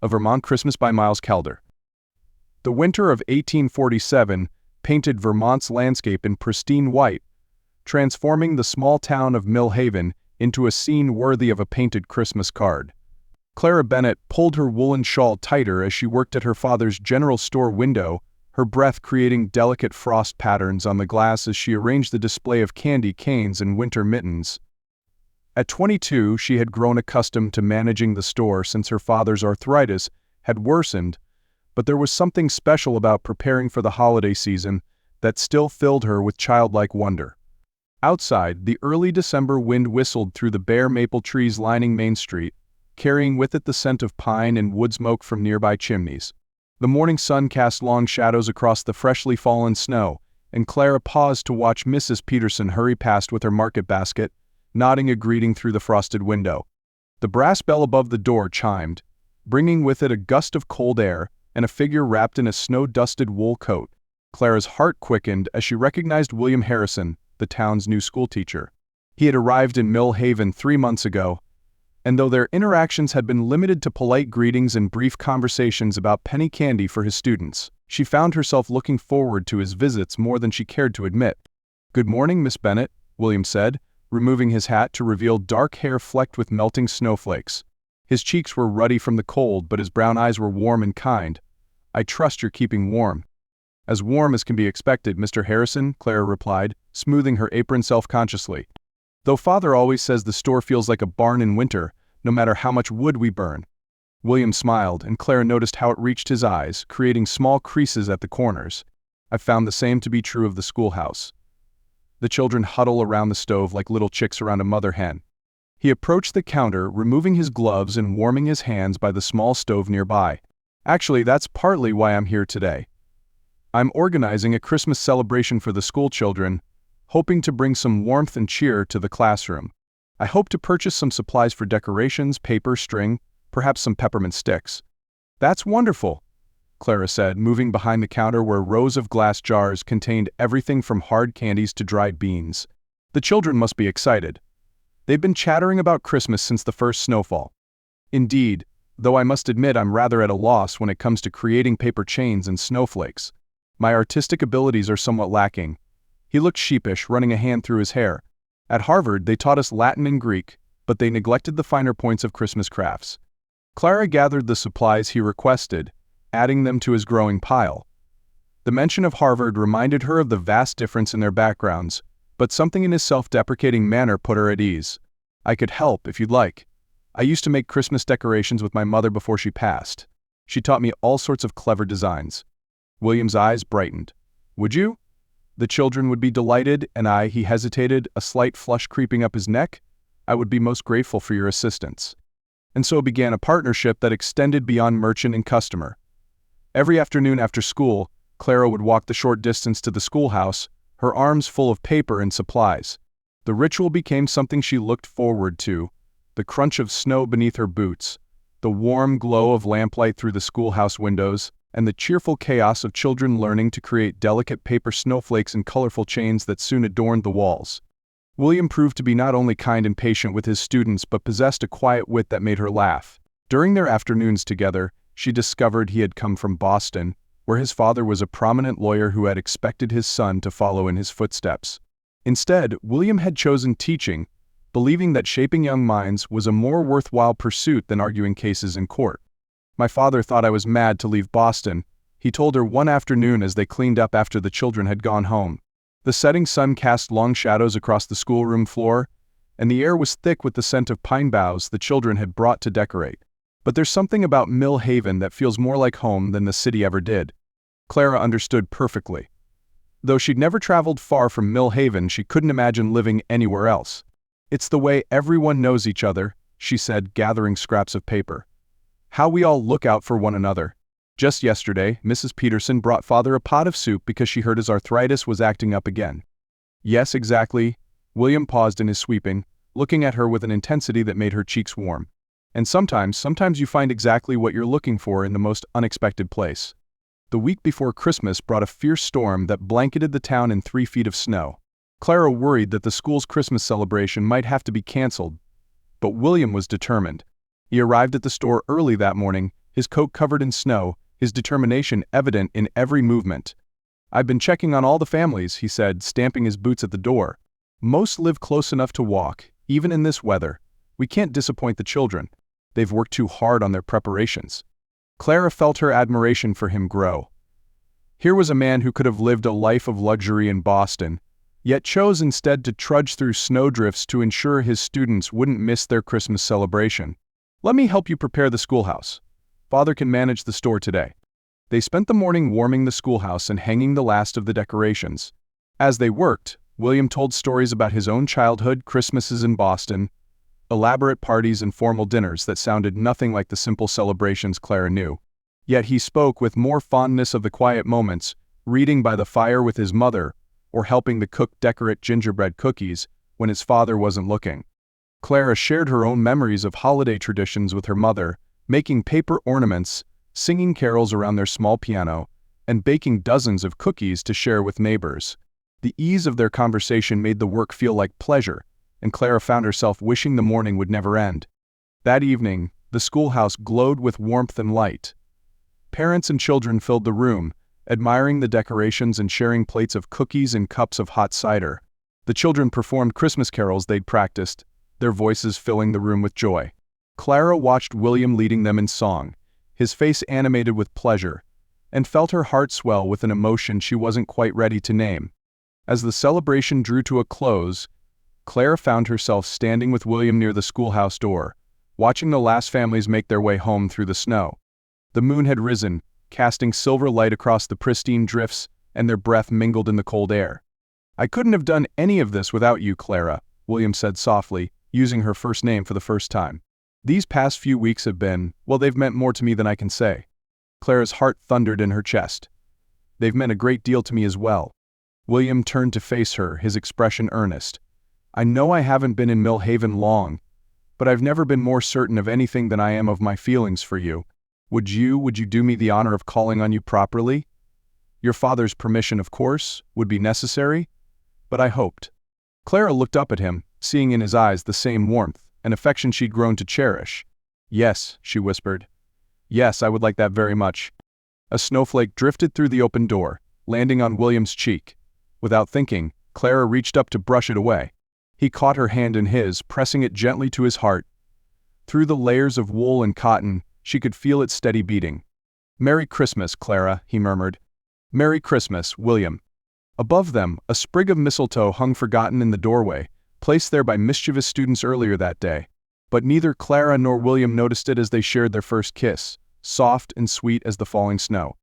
A Vermont Christmas by Miles Calder. The winter of 1847 painted Vermont's landscape in pristine white, transforming the small town of Mill Haven into a scene worthy of a painted Christmas card. Clara Bennett pulled her woolen shawl tighter as she worked at her father's general store window, her breath creating delicate frost patterns on the glass as she arranged the display of candy canes and winter mittens. At 22, she had grown accustomed to managing the store since her father's arthritis had worsened, but there was something special about preparing for the holiday season that still filled her with childlike wonder. Outside, the early December wind whistled through the bare maple trees lining Main Street, carrying with it the scent of pine and wood smoke from nearby chimneys. The morning sun cast long shadows across the freshly fallen snow, and Clara paused to watch Mrs. Peterson hurry past with her market basket, nodding a greeting through the frosted window. The brass bell above the door chimed, bringing with it a gust of cold air and a figure wrapped in a snow-dusted wool coat. Clara's heart quickened as she recognized William Harrison, the town's new schoolteacher. He had arrived in Mill Haven 3 months ago, and though their interactions had been limited to polite greetings and brief conversations about penny candy for his students, she found herself looking forward to his visits more than she cared to admit. "Good morning, Miss Bennett," William said, removing his hat to reveal dark hair flecked with melting snowflakes. His cheeks were ruddy from the cold, but his brown eyes were warm and kind. "I trust you're keeping warm." "As warm as can be expected, Mr. Harrison," Clara replied, smoothing her apron self-consciously. "Though Father always says the store feels like a barn in winter, no matter how much wood we burn." William smiled, and Clara noticed how it reached his eyes, creating small creases at the corners. "I've found the same to be true of the schoolhouse. The children huddle around the stove like little chicks around a mother hen." He approached the counter, removing his gloves and warming his hands by the small stove nearby. "Actually, that's partly why I'm here today. I'm organizing a Christmas celebration for the school children, hoping to bring some warmth and cheer to the classroom. I hope to purchase some supplies for decorations, paper, string, perhaps some peppermint sticks." "That's wonderful," Clara said, moving behind the counter where rows of glass jars contained everything from hard candies to dried beans. "The children must be excited. They've been chattering about Christmas since the first snowfall." "Indeed, though I must admit I'm rather at a loss when it comes to creating paper chains and snowflakes. My artistic abilities are somewhat lacking." He looked sheepish, running a hand through his hair. "At Harvard, they taught us Latin and Greek, but they neglected the finer points of Christmas crafts." Clara gathered the supplies he requested, adding them to his growing pile. The mention of Harvard reminded her of the vast difference in their backgrounds, but something in his self-deprecating manner put her at ease. "I could help, if you'd like. I used to make Christmas decorations with my mother before she passed. She taught me all sorts of clever designs." William's eyes brightened. "Would you?" "The children would be delighted, and he hesitated, a slight flush creeping up his neck. "I would be most grateful for your assistance." And so began a partnership that extended beyond merchant and customer. Every afternoon after school, Clara would walk the short distance to the schoolhouse, her arms full of paper and supplies. The ritual became something she looked forward to, the crunch of snow beneath her boots, the warm glow of lamplight through the schoolhouse windows, and the cheerful chaos of children learning to create delicate paper snowflakes and colorful chains that soon adorned the walls. William proved to be not only kind and patient with his students but possessed a quiet wit that made her laugh. During their afternoons together, she discovered he had come from Boston, where his father was a prominent lawyer who had expected his son to follow in his footsteps. Instead, William had chosen teaching, believing that shaping young minds was a more worthwhile pursuit than arguing cases in court. "My father thought I was mad to leave Boston," he told her one afternoon as they cleaned up after the children had gone home. The setting sun cast long shadows across the schoolroom floor, and the air was thick with the scent of pine boughs the children had brought to decorate. "But there's something about Mill Haven that feels more like home than the city ever did." Clara understood perfectly. Though she'd never traveled far from Mill Haven, she couldn't imagine living anywhere else. "It's the way everyone knows each other," she said, gathering scraps of paper. "How we all look out for one another. Just yesterday, Mrs. Peterson brought Father a pot of soup because she heard his arthritis was acting up again." "Yes, exactly." William paused in his sweeping, looking at her with an intensity that made her cheeks warm. "And sometimes you find exactly what you're looking for in the most unexpected place." The week before Christmas brought a fierce storm that blanketed the town in 3 feet of snow. Clara worried that the school's Christmas celebration might have to be canceled, but William was determined. He arrived at the store early that morning, his coat covered in snow, his determination evident in every movement. "I've been checking on all the families," he said, stamping his boots at the door. "Most live close enough to walk, even in this weather. We can't disappoint the children. They've worked too hard on their preparations." Clara felt her admiration for him grow. Here was a man who could have lived a life of luxury in Boston, yet chose instead to trudge through snowdrifts to ensure his students wouldn't miss their Christmas celebration. "Let me help you prepare the schoolhouse. Father can manage the store today." They spent the morning warming the schoolhouse and hanging the last of the decorations. As they worked, William told stories about his own childhood Christmases in Boston, elaborate parties and formal dinners that sounded nothing like the simple celebrations Clara knew. Yet he spoke with more fondness of the quiet moments, reading by the fire with his mother, or helping the cook decorate gingerbread cookies when his father wasn't looking. Clara shared her own memories of holiday traditions with her mother, making paper ornaments, singing carols around their small piano, and baking dozens of cookies to share with neighbors. The ease of their conversation made the work feel like pleasure, and Clara found herself wishing the morning would never end. That evening, the schoolhouse glowed with warmth and light. Parents and children filled the room, admiring the decorations and sharing plates of cookies and cups of hot cider. The children performed Christmas carols they'd practiced, their voices filling the room with joy. Clara watched William leading them in song, his face animated with pleasure, and felt her heart swell with an emotion she wasn't quite ready to name. As the celebration drew to a close, Clara found herself standing with William near the schoolhouse door, watching the last families make their way home through the snow. The moon had risen, casting silver light across the pristine drifts, and their breath mingled in the cold air. "I couldn't have done any of this without you, Clara," William said softly, using her first name for the first time. "These past few weeks have been, well, they've meant more to me than I can say." Clara's heart thundered in her chest. "They've meant a great deal to me as well." William turned to face her, his expression earnest. "I know I haven't been in Mill Haven long, but I've never been more certain of anything than I am of my feelings for you. Would you do me the honor of calling on you properly? Your father's permission, of course, would be necessary, but I hoped." Clara looked up at him, seeing in his eyes the same warmth and affection she'd grown to cherish. "Yes," she whispered. "Yes, I would like that very much." A snowflake drifted through the open door, landing on William's cheek. Without thinking, Clara reached up to brush it away. He caught her hand in his, pressing it gently to his heart. Through the layers of wool and cotton, she could feel its steady beating. "Merry Christmas, Clara," he murmured. "Merry Christmas, William." Above them, a sprig of mistletoe hung forgotten in the doorway, placed there by mischievous students earlier that day. But neither Clara nor William noticed it as they shared their first kiss, soft and sweet as the falling snow.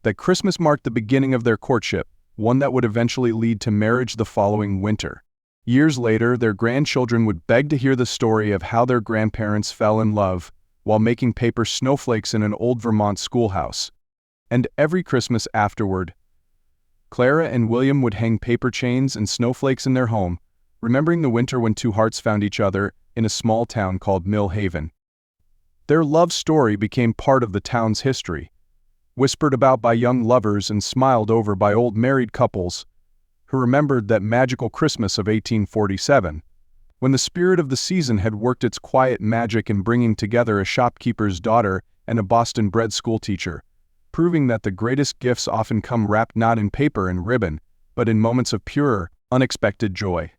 That Christmas marked the beginning of their courtship, one that would eventually lead to marriage the following winter. Years later, their grandchildren would beg to hear the story of how their grandparents fell in love while making paper snowflakes in an old Vermont schoolhouse. And every Christmas afterward, Clara and William would hang paper chains and snowflakes in their home, remembering the winter when two hearts found each other in a small town called Mill Haven. Their love story became part of the town's history, whispered about by young lovers and smiled over by old married couples who remembered that magical Christmas of 1847, when the spirit of the season had worked its quiet magic in bringing together a shopkeeper's daughter and a Boston-bred schoolteacher, proving that the greatest gifts often come wrapped not in paper and ribbon, but in moments of pure, unexpected joy.